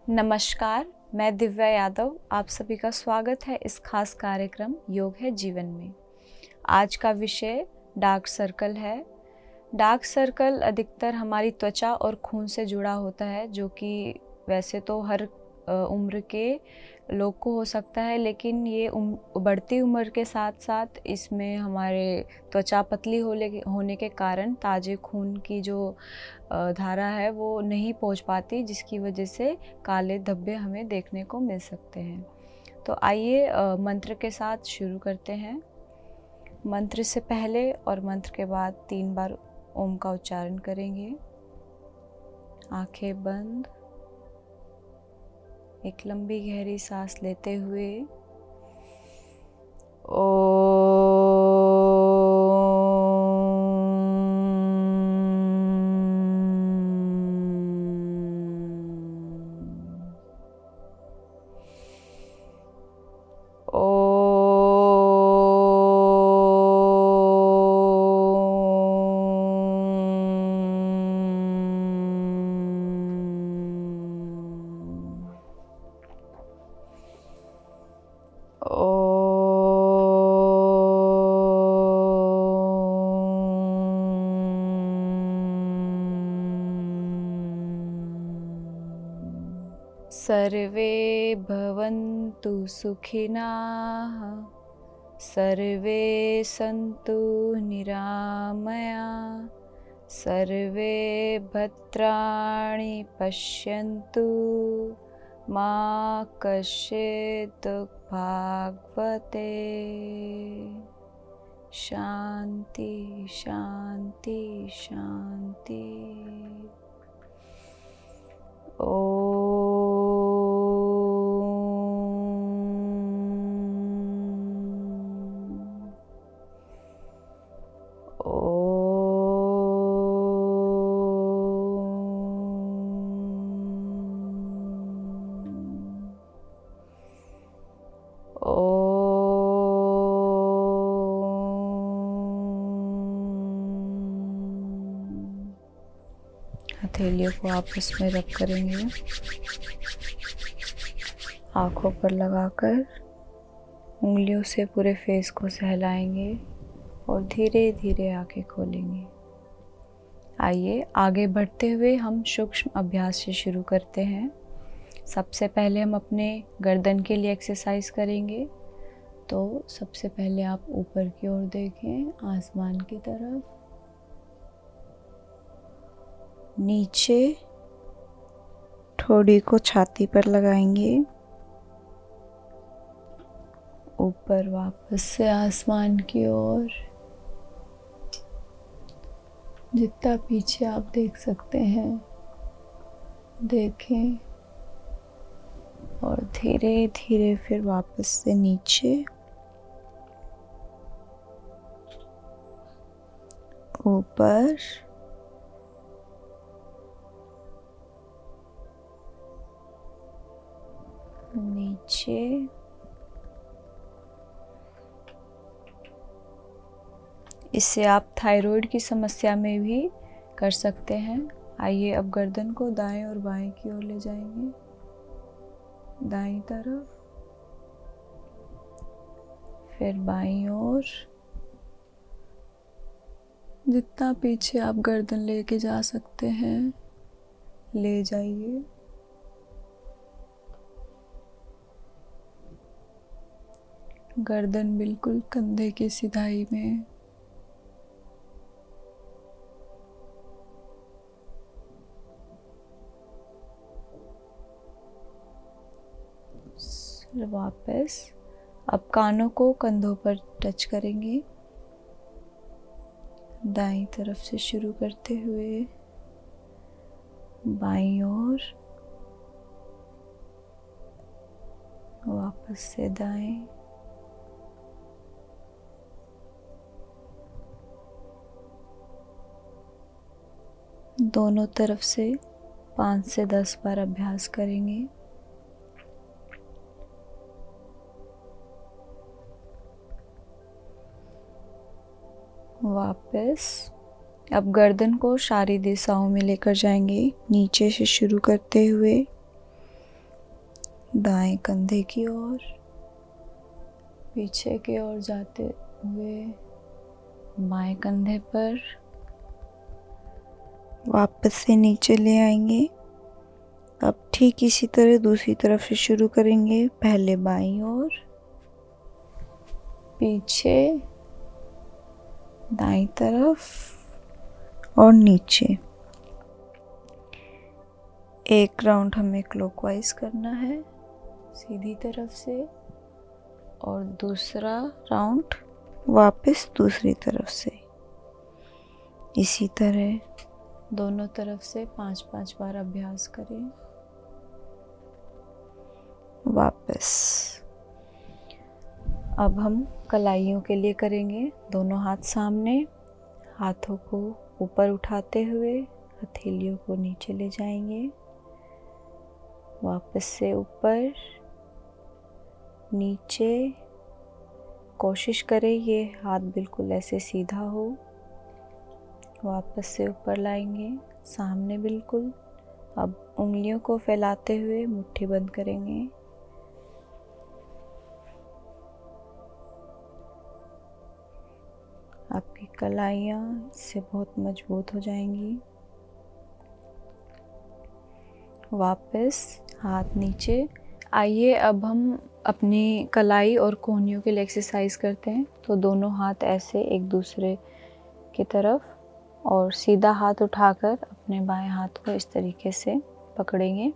नमस्कार, मैं दिव्या यादव। आप सभी का स्वागत है इस खास कार्यक्रम योग है जीवन में। आज का विषय डार्क सर्कल है। डार्क सर्कल अधिकतर हमारी त्वचा और खून से जुड़ा होता है, जो कि वैसे तो हर उम्र के लोग को हो सकता है, लेकिन ये बढ़ती उम्र के साथ साथ इसमें हमारे त्वचा पतली होने के कारण ताज़े खून की जो धारा है वो नहीं पहुंच पाती, जिसकी वजह से काले धब्बे हमें देखने को मिल सकते हैं। तो आइए मंत्र के साथ शुरू करते हैं। मंत्र से पहले और मंत्र के बाद 3 बार ओम का उच्चारण करेंगे। आंखें बंद, एक लंबी गहरी सांस लेते हुए सर्वे भवन्तु सुखिनः, सर्वे सन्तु निरामया, सर्वे भद्राणि पश्यन्तु, मा कश्चित् दुःखभाग्भते। शांति शांति शांति। हथेलियों को आपस में रब करेंगे, आँखों पर लगाकर उंगलियों से पूरे फेस को सहलाएंगे और धीरे धीरे आंखें खोलेंगे। आइए आगे बढ़ते हुए हम सूक्ष्म अभ्यास से शुरू करते हैं। सबसे पहले हम अपने गर्दन के लिए एक्सरसाइज करेंगे। तो सबसे पहले आप ऊपर की ओर देखें, आसमान की तरफ। नीचे ठोड़ी को छाती पर लगाएंगे, ऊपर वापस से आसमान की ओर। जितना पीछे आप देख सकते हैं देखें, और धीरे धीरे फिर वापस से नीचे, ऊपर, नीचे, इससे आप थायराइड की समस्या में भी कर सकते हैं। आइए अब गर्दन को दाएं और बाएं की ओर ले जाएंगे। दाईं तरफ, फिर बाईं ओर। जितना पीछे आप गर्दन लेके जा सकते हैं ले जाइए। गर्दन बिल्कुल कंधे की सिधाई में। वापस अब कानों को कंधों पर टच करेंगे। दाईं तरफ से शुरू करते हुए बाईं ओर, वापस से दाएं, दोनों तरफ से 5 से 10 बार अभ्यास करेंगे। वापस अब गर्दन को सारी दिशाओं में लेकर जाएंगे, नीचे से शुरू करते हुए दाएं कंधे की ओर, पीछे की ओर जाते हुए बाएं कंधे पर, वापस से नीचे ले आएंगे। अब ठीक इसी तरह दूसरी तरफ से शुरू करेंगे। पहले बाईं ओर, पीछे, दाईं तरफ और नीचे। एक राउंड हमें क्लॉकवाइज करना है सीधी तरफ से, और दूसरा राउंड वापस दूसरी तरफ से। इसी तरह दोनों तरफ से 5-5 बार अभ्यास करें। वापस। अब हम कलाइयों के लिए करेंगे। दोनों हाथ सामने, हाथों को ऊपर उठाते हुए हथेलियों को नीचे ले जाएंगे। वापस से ऊपर, नीचे। कोशिश करें ये हाथ बिल्कुल ऐसे सीधा हो। वापस से ऊपर लाएंगे, सामने बिल्कुल। अब उंगलियों को फैलाते हुए मुट्ठी बंद करेंगे। आपकी कलाइयाँ इससे बहुत मजबूत हो जाएंगी। वापस हाथ नीचे। आइए अब हम अपनी कलाई और कोहनियों के लिए एक्सरसाइज करते हैं। तो दोनों हाथ ऐसे एक दूसरे की तरफ, और सीधा हाथ उठाकर अपने बाएं हाथ को इस तरीके से पकड़ेंगे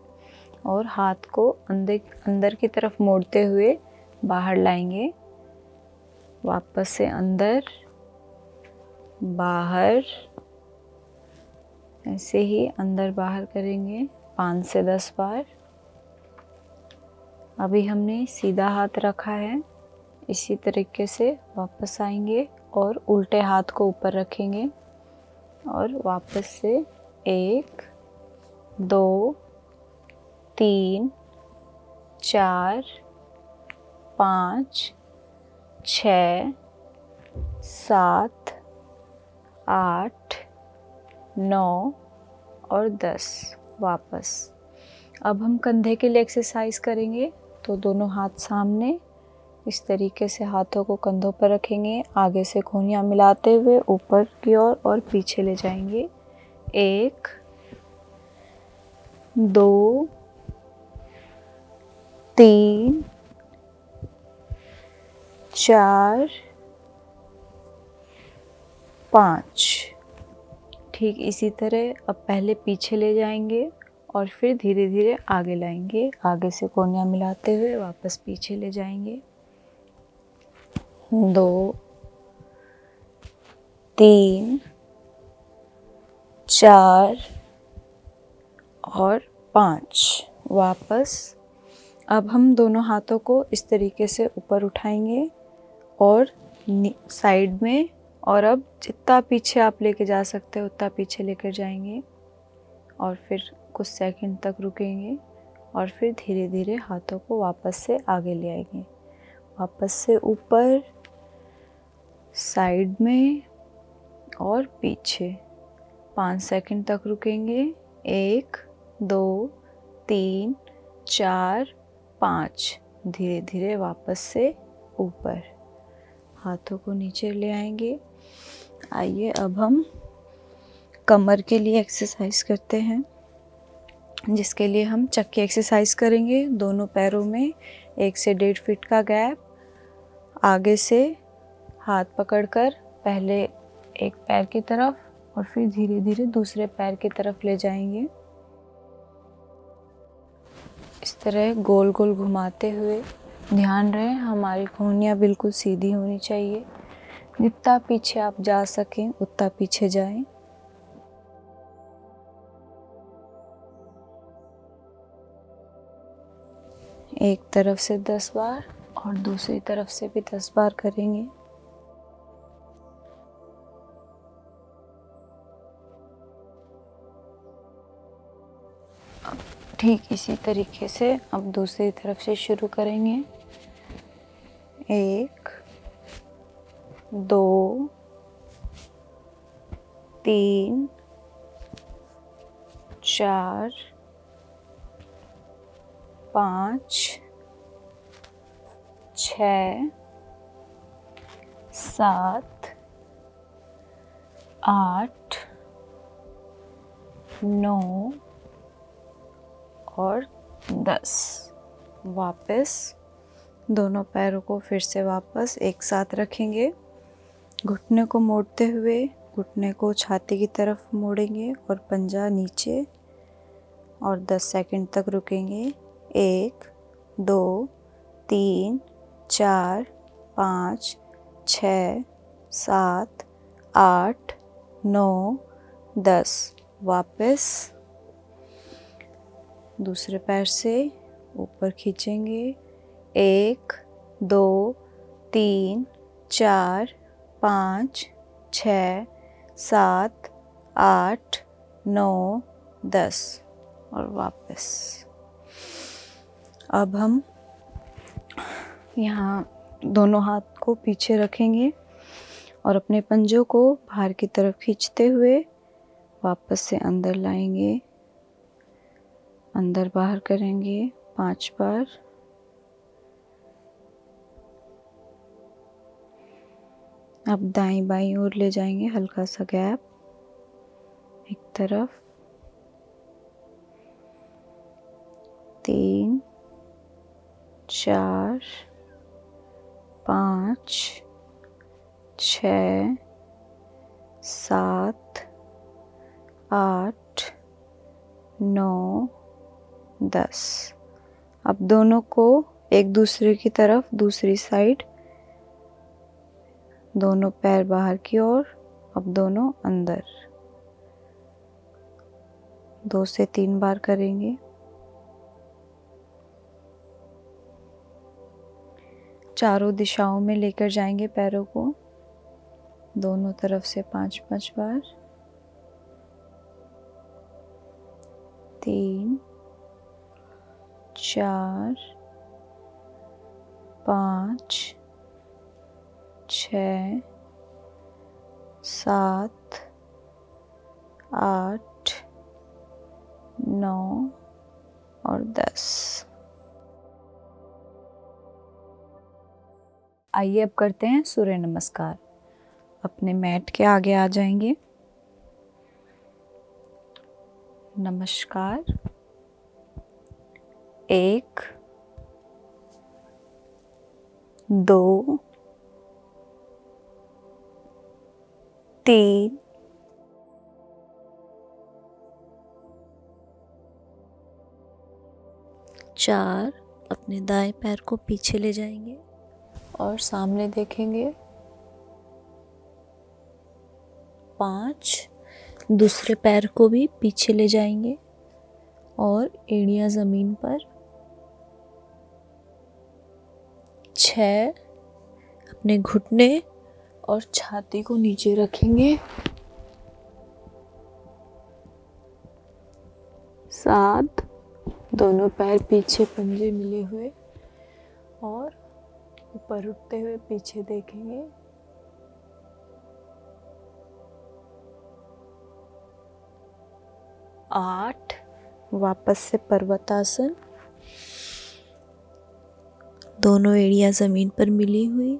और हाथ को अंदर की तरफ मोड़ते हुए बाहर लाएंगे। वापस से अंदर, बाहर, ऐसे ही अंदर बाहर करेंगे 5 से 10 बार। अभी हमने सीधा हाथ रखा है, इसी तरीके से वापस आएंगे और उल्टे हाथ को ऊपर रखेंगे और वापस से 1, 2, 3, 4, 5, 6, 7, 8, 9 और 10। वापस। अब हम कंधे के लिए एक्सरसाइज करेंगे। तो दोनों हाथ सामने, इस तरीके से हाथों को कंधों पर रखेंगे। आगे से कोहनियाँ मिलाते हुए ऊपर की ओर और पीछे ले जाएंगे। 1, 2, 3, 4, 5। ठीक इसी तरह अब पहले पीछे ले जाएंगे और फिर धीरे धीरे आगे लाएंगे। आगे से कोहनियाँ मिलाते हुए वापस पीछे ले जाएंगे। 2, 3, 4 और 5। वापस। अब हम दोनों हाथों को इस तरीके से ऊपर उठाएंगे और साइड में, और अब जितना पीछे आप लेके जा सकते हो उतना पीछे लेकर जाएंगे और फिर कुछ सेकंड तक रुकेंगे और फिर धीरे धीरे हाथों को वापस से आगे ले आएंगे। वापस से ऊपर, साइड में और पीछे। 5 सेकंड तक रुकेंगे। 1, 2, 3, 4, 5। धीरे धीरे वापस से ऊपर, हाथों को नीचे ले आएंगे। आइए अब हम कमर के लिए एक्सरसाइज करते हैं, जिसके लिए हम चक्की एक्सरसाइज करेंगे। दोनों पैरों में 1 से 1.5 फीट का गैप। आगे से हाथ पकड़कर पहले एक पैर की तरफ और फिर धीरे धीरे दूसरे पैर की तरफ ले जाएंगे। इस तरह गोल गोल घुमाते हुए। ध्यान रहे हमारी कोहनियाँ बिल्कुल सीधी होनी चाहिए। जितना पीछे आप जा सकें उतना पीछे जाएं। एक तरफ से 10 बार और दूसरी तरफ से भी 10 बार करेंगे। ठीक इसी तरीके से अब दूसरी तरफ से शुरू करेंगे। 1, 2, 3, 4, 5 6 7 8 9 और 10। वापस दोनों पैरों को फिर से वापस एक साथ रखेंगे। घुटने को मोड़ते हुए घुटने को छाती की तरफ मोड़ेंगे और पंजा नीचे और 10 सेकंड तक रुकेंगे। 1 2 3 4 5 6 7 8 9 10। वापस दूसरे पैर से ऊपर खींचेंगे। 1 2 3 4 5 6 7 8 9 10 और वापस। अब हम यहाँ दोनों हाथ को पीछे रखेंगे और अपने पंजों को बाहर की तरफ खींचते हुए वापस से अंदर लाएंगे। अंदर बाहर करेंगे 5 बार। अब दाईं बाईं ओर ले जाएंगे, हल्का सा गैप एक तरफ। 3 4 5 6 7 8 9 10। अब दोनों को एक दूसरे की तरफ दूसरी साइड, दोनों पैर बाहर की ओर, अब दोनों अंदर। 2 से 3 बार करेंगे। चारों दिशाओं में लेकर जाएंगे पैरों को, दोनों तरफ से 5-5 बार। 3 4 5 6 7 8 9 और 10। आइए अब करते हैं सूर्य नमस्कार। अपने मैट के आगे आ जाएंगे। नमस्कार। 1 2 3 4। अपने दाएं पैर को पीछे ले जाएंगे और सामने देखेंगे। 5। दूसरे पैर को भी पीछे ले जाएंगे और एड़ियां ज़मीन पर। 6। अपने घुटने और छाती को नीचे रखेंगे। 7। दोनों पैर पीछे पंजे मिले हुए और ऊपर उठते हुए पीछे देखेंगे। 8। वापस से पर्वतासन, दोनों एड़ियां जमीन पर मिली हुई।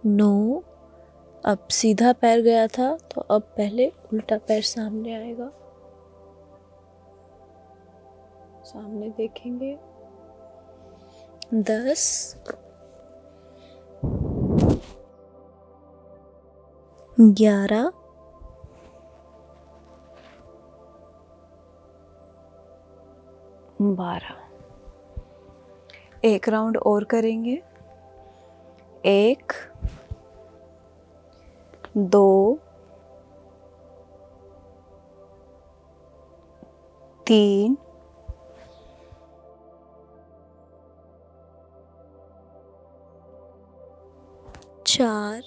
9। अब सीधा पैर गया था तो अब पहले उल्टा पैर सामने आएगा, सामने देखेंगे। 10। 11। 12। एक राउंड और करेंगे। 1 2 3 4।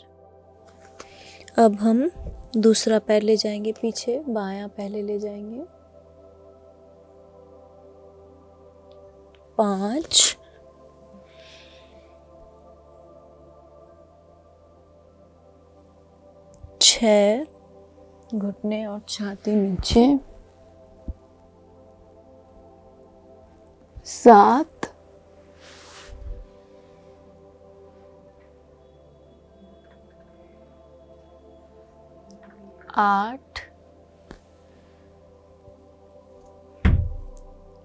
अब हम दूसरा पैर ले जाएंगे पीछे, बायां पहले ले जाएंगे। 5 6। घुटने और छाती नीचे। 7, 8,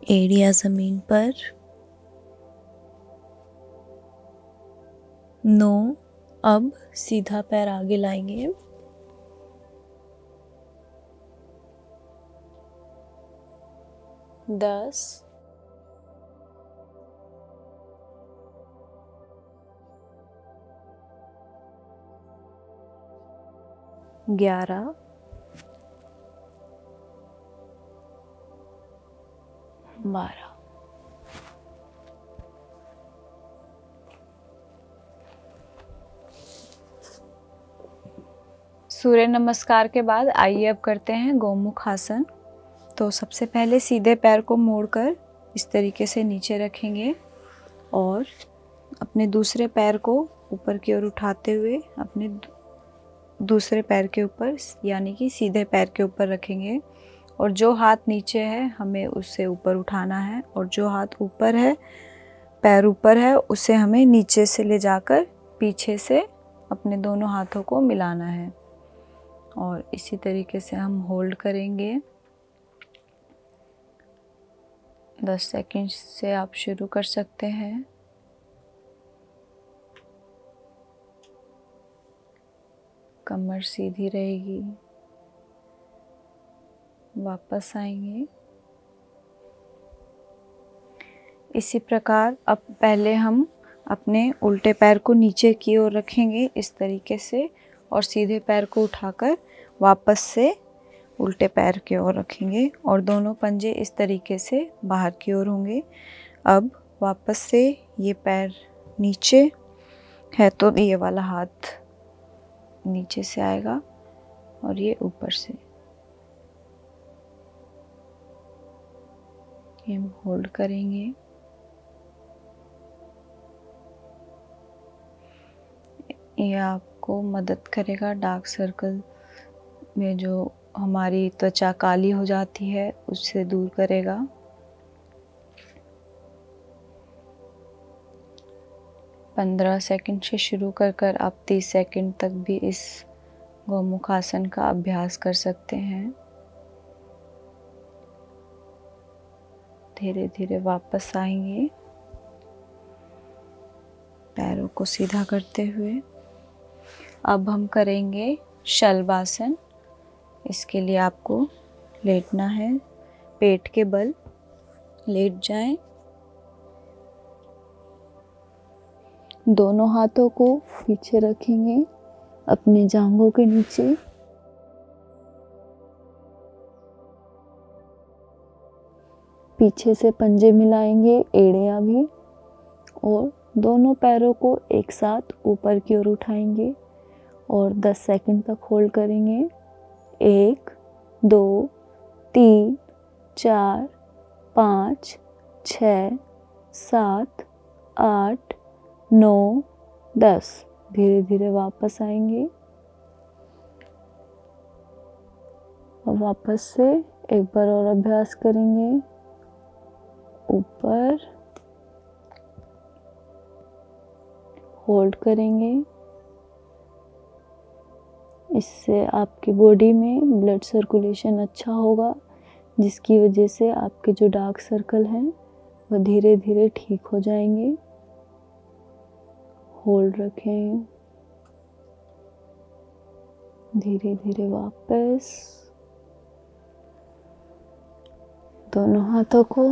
एड़ियाँ ज़मीन पर, 9, अब सीधा पैर आगे लाएंगे, 10, 11, 12। सूर्य नमस्कार के बाद आइए अब करते हैं गोमुख आसन। तो सबसे पहले सीधे पैर को मोड़कर इस तरीके से नीचे रखेंगे और अपने दूसरे पैर को ऊपर की ओर उठाते हुए अपने दूसरे पैर के ऊपर यानी कि सीधे पैर के ऊपर रखेंगे और जो हाथ नीचे है हमें उससे ऊपर उठाना है और जो हाथ ऊपर है, पैर ऊपर है, उसे हमें नीचे से ले जाकर पीछे से अपने दोनों हाथों को मिलाना है और इसी तरीके से हम होल्ड करेंगे। 10 सेकंड से आप शुरू कर सकते हैं। कमर सीधी रहेगी। वापस आएंगे। इसी प्रकार अब पहले हम अपने उल्टे पैर को नीचे की ओर रखेंगे इस तरीके से और सीधे पैर को उठाकर वापस से उल्टे पैर की ओर रखेंगे और दोनों पंजे इस तरीके से बाहर की ओर होंगे। अब वापस से ये पैर नीचे है तो ये वाला हाथ नीचे से आएगा और ये ऊपर से। ये हम होल्ड करेंगे। ये आपको मदद करेगा डार्क सर्कल में जो हमारी त्वचा काली हो जाती है उससे दूर करेगा। पंद्रह सेकंड से शुरू कर आप 30 सेकंड तक भी इस गोमुख आसन का अभ्यास कर सकते हैं। धीरे धीरे वापस आएंगे पैरों को सीधा करते हुए। अब हम करेंगे शलभासन। इसके लिए आपको लेटना है, पेट के बल लेट जाएं। दोनों हाथों को पीछे रखेंगे अपने जांघों के नीचे। पीछे से पंजे मिलाएंगे, एड़ियां भी, और दोनों पैरों को एक साथ ऊपर की ओर उठाएंगे और 10 सेकंड तक होल्ड करेंगे। 1, 2, 3, 4, 5, 6, 7, 8, 9, 10। धीरे धीरे वापस आएंगे और वापस से एक बार और अभ्यास करेंगे। ऊपर होल्ड करेंगे। इससे आपकी बॉडी में ब्लड सर्कुलेशन अच्छा होगा, जिसकी वजह से आपके जो डार्क सर्कल हैं वह धीरे धीरे ठीक हो जाएंगे। होल्ड रखें। धीरे धीरे वापस। दोनों हाथों को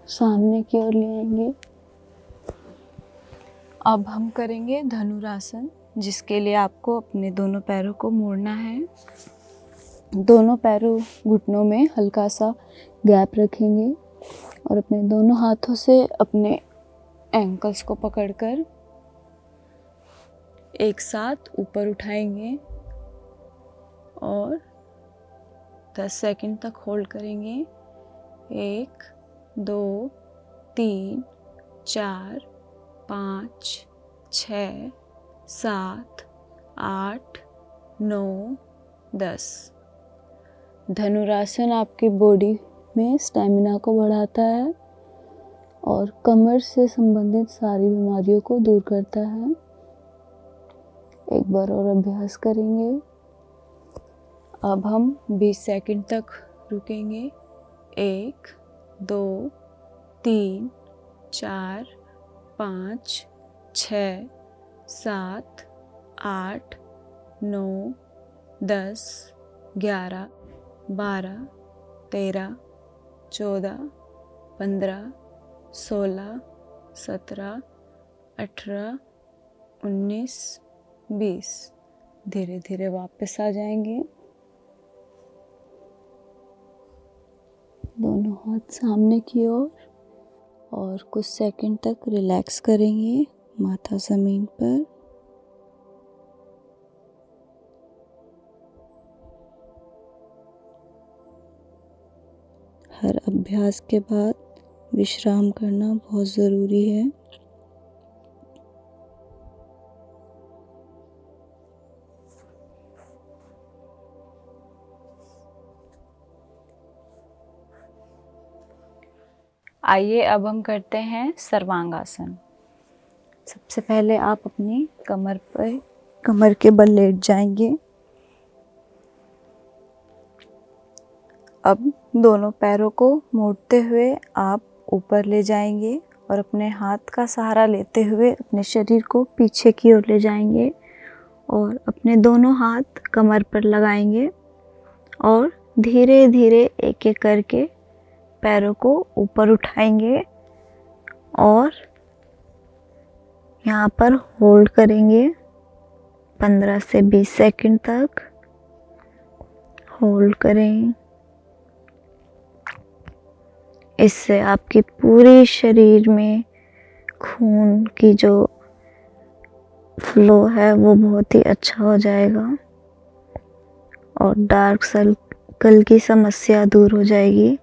सामने की ओर ले आएंगे। अब हम करेंगे धनुरासन, जिसके लिए आपको अपने दोनों पैरों को मोड़ना है। दोनों पैरों घुटनों में हल्का सा गैप रखेंगे और अपने दोनों हाथों से अपने एंकल्स को पकड़कर एक साथ ऊपर उठाएंगे और 10 सेकंड तक होल्ड करेंगे। 1, 2, 3, 4, 5, 6, 7, 8, 9, 10। धनुरासन आपकी बॉडी में स्टैमिना को बढ़ाता है और कमर से संबंधित सारी बीमारियों को दूर करता है। एक बार और अभ्यास करेंगे। अब हम 20 सेकंड तक रुकेंगे। 1, 2, 3, 4, 5, 6, 7, 8, 9, 10, 11, 12, 13, 14, 15, 16, 17, 18, 19, 20। धीरे धीरे वापस आ जाएंगे। दोनों हाथ सामने की ओर और कुछ सेकंड तक रिलैक्स करेंगे, माथा ज़मीन पर। हर अभ्यास के बाद विश्राम करना बहुत ज़रूरी है। आइए अब हम करते हैं सर्वांगासन। सबसे पहले आप अपनी कमर के बल लेट जाएंगे। अब दोनों पैरों को मोड़ते हुए आप ऊपर ले जाएंगे और अपने हाथ का सहारा लेते हुए अपने शरीर को पीछे की ओर ले जाएंगे और अपने दोनों हाथ कमर पर लगाएंगे और धीरे धीरे एक एक करके पैरों को ऊपर उठाएंगे और यहाँ पर होल्ड करेंगे 15 से 20 सेकंड तक। होल्ड करें। इससे आपकी पूरी शरीर में खून की जो फ्लो है वो बहुत ही अच्छा हो जाएगा और डार्क सर्कल की समस्या दूर हो जाएगी।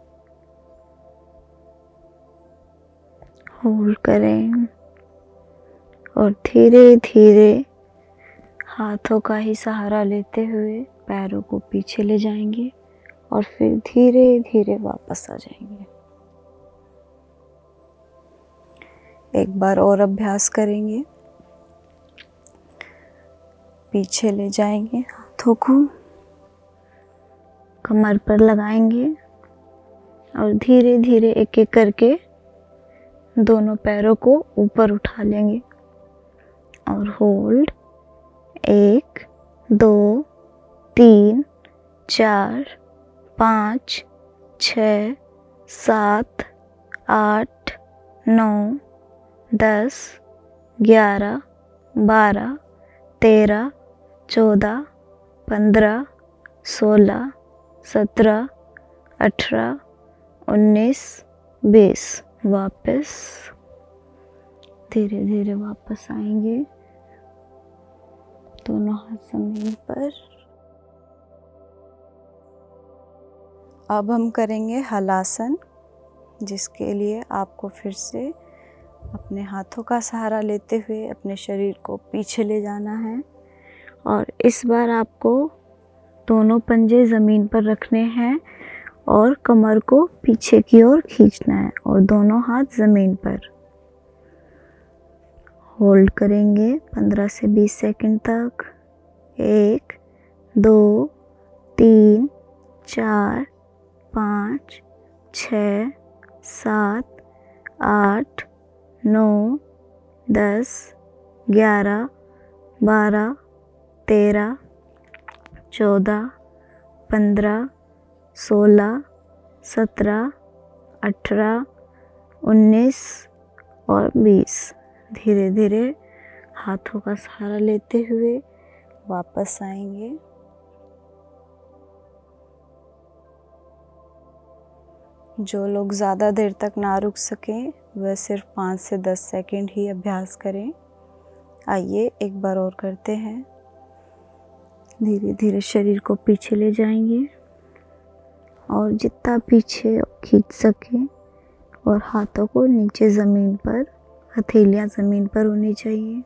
होल्ड करें और धीरे धीरे हाथों का ही सहारा लेते हुए पैरों को पीछे ले जाएंगे और फिर धीरे धीरे वापस आ जाएंगे। एक बार और अभ्यास करेंगे। पीछे ले जाएंगे, हाथों को कमर पर लगाएंगे और धीरे धीरे एक एक करके दोनों पैरों को ऊपर उठा लेंगे और होल्ड 1, 2, 3, 4, 5, 6, 7, 8, 9, 10, 11, 12, 13, 14, 15, 16, 17, 18, 19, 20। वापस धीरे धीरे वापस आएंगे। दोनों हाथ जमीन पर। अब हम करेंगे हलासन, जिसके लिए आपको फिर से अपने हाथों का सहारा लेते हुए अपने शरीर को पीछे ले जाना है और इस बार आपको दोनों पंजे ज़मीन पर रखने हैं और कमर को पीछे की ओर खींचना है और दोनों हाथ ज़मीन पर। होल्ड करेंगे 15 से 20 सेकंड तक। 1, 2, 3, 4, 5, 6, 7, 8, 9, 10, 11, 12, 13, 14, 15, 16, 17, 18, 19 और 20। धीरे धीरे हाथों का सहारा लेते हुए वापस आएंगे। जो लोग ज़्यादा देर तक ना रुक सकें वह सिर्फ 5 से 10 सेकंड ही अभ्यास करें। आइए एक बार और करते हैं। धीरे धीरे शरीर को पीछे ले जाएंगे और जितना पीछे खींच सकें और हाथों को नीचे ज़मीन पर, हथेलियाँ ज़मीन पर होनी चाहिए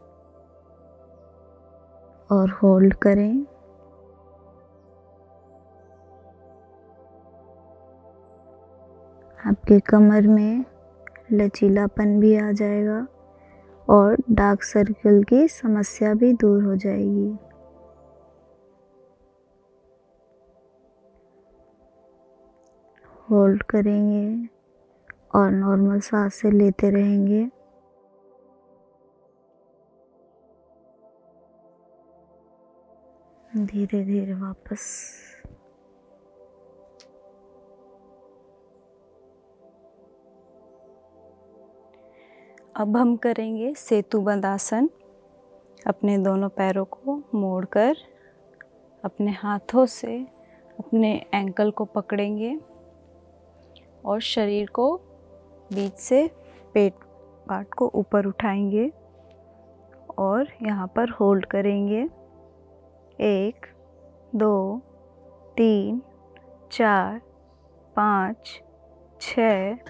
और होल्ड करें। आपके कमर में लचीलापन भी आ जाएगा और डार्क सर्कल की समस्या भी दूर हो जाएगी। होल्ड करेंगे और नॉर्मल सांसें लेते रहेंगे। धीरे धीरे वापस। अब हम करेंगे सेतुबंद आसन। अपने दोनों पैरों को मोड़कर अपने हाथों से अपने एंकल को पकड़ेंगे और शरीर को बीच से पेट पार्ट को ऊपर उठाएंगे और यहाँ पर होल्ड करेंगे। 1 2 3 4 5 6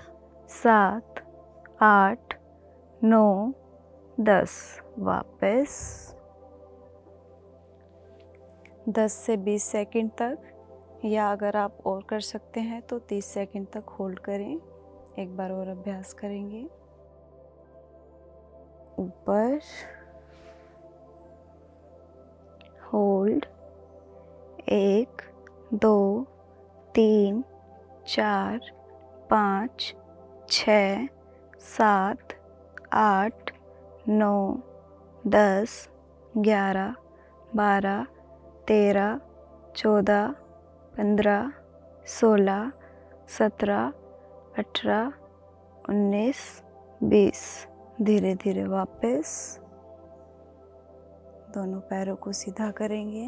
7 8 9 10। वापस 10 से 20 सेकंड तक, या अगर आप और कर सकते हैं तो 30 सेकंड तक होल्ड करें। एक बार और अभ्यास करेंगे। ऊपर, होल्ड, 1 2 3 4 5 6 7 8 9 10 11 12 13 14 15 16 17 18 19 20। धीरे धीरे वापस दोनों पैरों को सीधा करेंगे।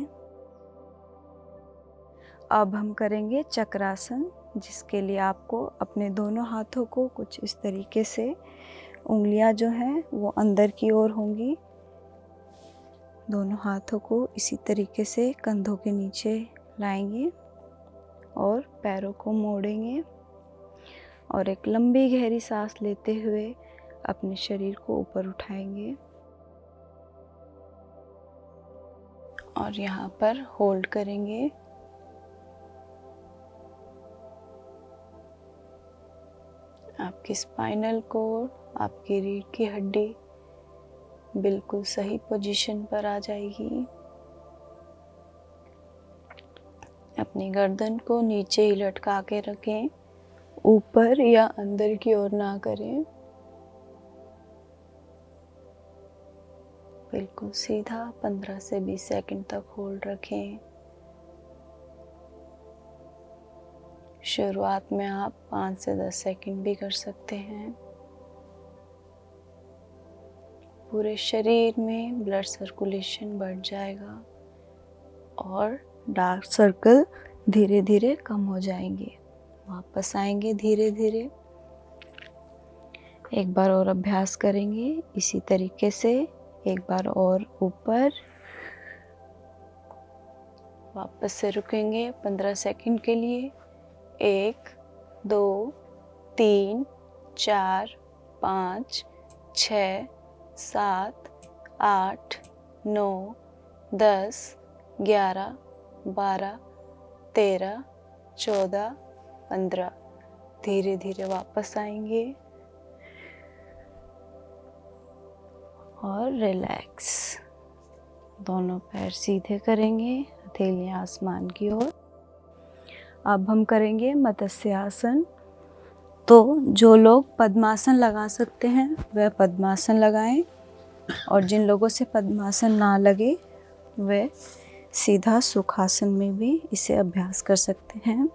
अब हम करेंगे चक्रासन, जिसके लिए आपको अपने दोनों हाथों को कुछ इस तरीके से, उंगलियां जो हैं वो अंदर की ओर होंगी। दोनों हाथों को इसी तरीके से कंधों के नीचे लाएंगे और पैरों को मोड़ेंगे और एक लंबी गहरी सांस लेते हुए अपने शरीर को ऊपर उठाएंगे और यहाँ पर होल्ड करेंगे। आपकी स्पाइनल कॉर्ड, आपकी रीढ़ की हड्डी बिल्कुल सही पोजीशन पर आ जाएगी। अपनी गर्दन को नीचे ही लटका के रखें, ऊपर या अंदर की ओर ना करें। बिल्कुल सीधा 15 से 20 सेकंड तक होल्ड रखें। शुरुआत में आप 5 से 10 सेकंड भी कर सकते हैं। पूरे शरीर में ब्लड सर्कुलेशन बढ़ जाएगा और डार्क सर्कल धीरे धीरे कम हो जाएंगे। वापस आएंगे धीरे धीरे। एक बार और अभ्यास करेंगे इसी तरीके से। एक बार और ऊपर, वापस से रुकेंगे 15 सेकंड के लिए। 1 2 3 4 5 6 7 8 9 10 11 12 13 14 15। धीरे धीरे वापस आएंगे और रिलैक्स। दोनों पैर सीधे करेंगे, हथेलियां आसमान की ओर। अब हम करेंगे मत्स्य आसन। तो जो लोग पद्मासन लगा सकते हैं वह पद्मासन लगाएं और जिन लोगों से पद्मासन ना लगे वह सीधा सुखासन में भी इसे अभ्यास कर सकते हैं।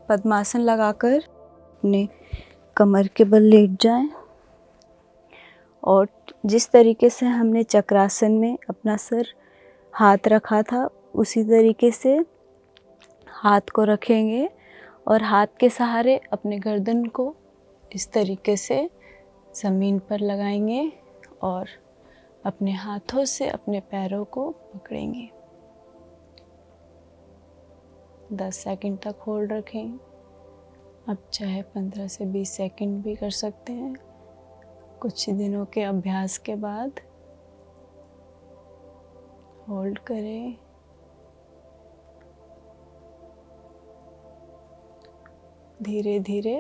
पद्मासन लगाकर अपने कमर के बल लेट जाएं और जिस तरीके से हमने चक्रासन में अपना सर हाथ रखा था उसी तरीके से हाथ को रखेंगे और हाथ के सहारे अपने गर्दन को इस तरीके से ज़मीन पर लगाएंगे और अपने हाथों से अपने पैरों को पकड़ेंगे। 10 सेकंड तक होल्ड रखें। अब चाहे 15 से 20 सेकंड भी कर सकते हैं। कुछ दिनों के अभ्यास के बाद होल्ड करें। धीरे धीरे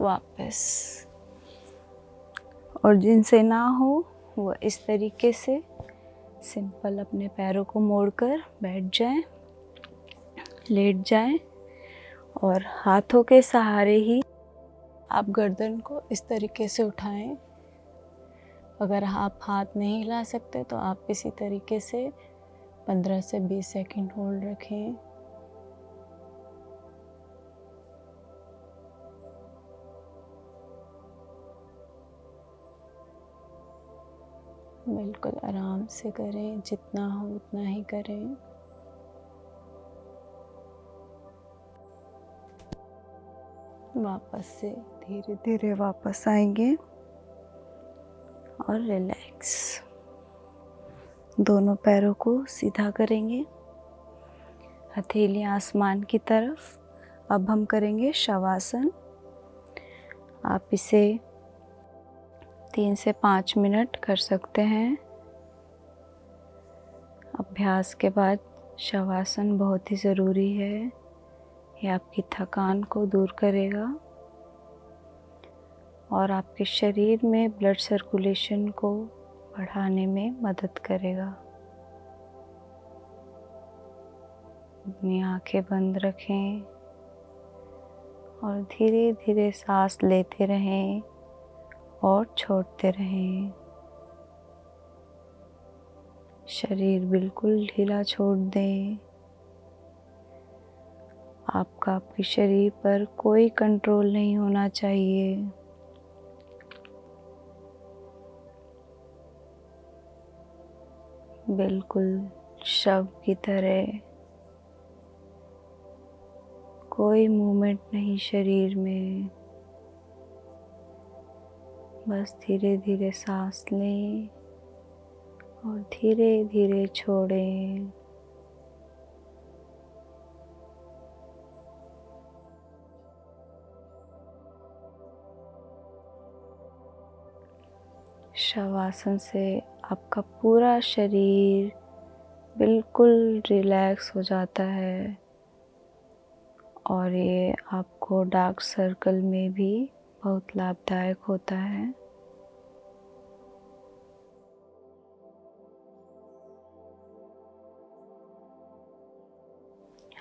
वापस। और जिनसे ना हो वो इस तरीके से सिंपल अपने पैरों को मोड़कर बैठ जाएं, लेट जाएं और हाथों के सहारे ही आप गर्दन को इस तरीके से उठाएं। अगर आप हाथ नहीं हिला सकते तो आप इसी तरीके से 15 से 20 सेकंड होल्ड रखें। बिल्कुल आराम से करें, जितना हो उतना ही करें। वापस से धीरे धीरे वापस आएंगे और रिलैक्स। दोनों पैरों को सीधा करेंगे, हथेलियां आसमान की तरफ। अब हम करेंगे शवासन। आप इसे 3 से 5 मिनट कर सकते हैं। अभ्यास के बाद शवासन बहुत ही ज़रूरी है। ये आपकी थकान को दूर करेगा और आपके शरीर में ब्लड सर्कुलेशन को बढ़ाने में मदद करेगा। अपनी आंखें बंद रखें और धीरे धीरे सांस लेते रहें और छोड़ते रहें। शरीर बिल्कुल ढीला छोड़ दें। आपका आपके शरीर पर कोई कंट्रोल नहीं होना चाहिए। बिल्कुल शव की तरह कोई मूवमेंट नहीं शरीर में। बस धीरे धीरे सांस लें और धीरे धीरे छोड़ें। शवासन से आपका पूरा शरीर बिल्कुल रिलैक्स हो जाता है और ये आपको डार्क सर्कल में भी बहुत लाभदायक होता है।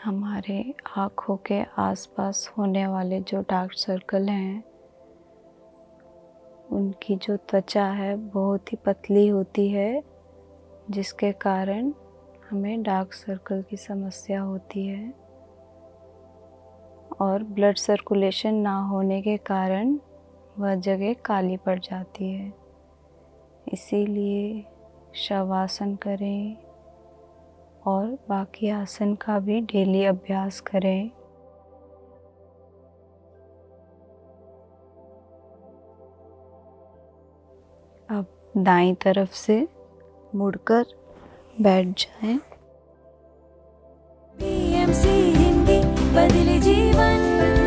हमारे आँखों के आसपास होने वाले जो डार्क सर्कल हैं, उनकी जो त्वचा है बहुत ही पतली होती है, जिसके कारण हमें डार्क सर्कल की समस्या होती है और ब्लड सर्कुलेशन ना होने के कारण वह जगह काली पड़ जाती है। इसीलिए शवासन करें और बाकी आसन का भी डेली अभ्यास करें। अब दाईं तरफ से मुड़कर बैठ जाएं। PMC हिंदी बदले जीवन।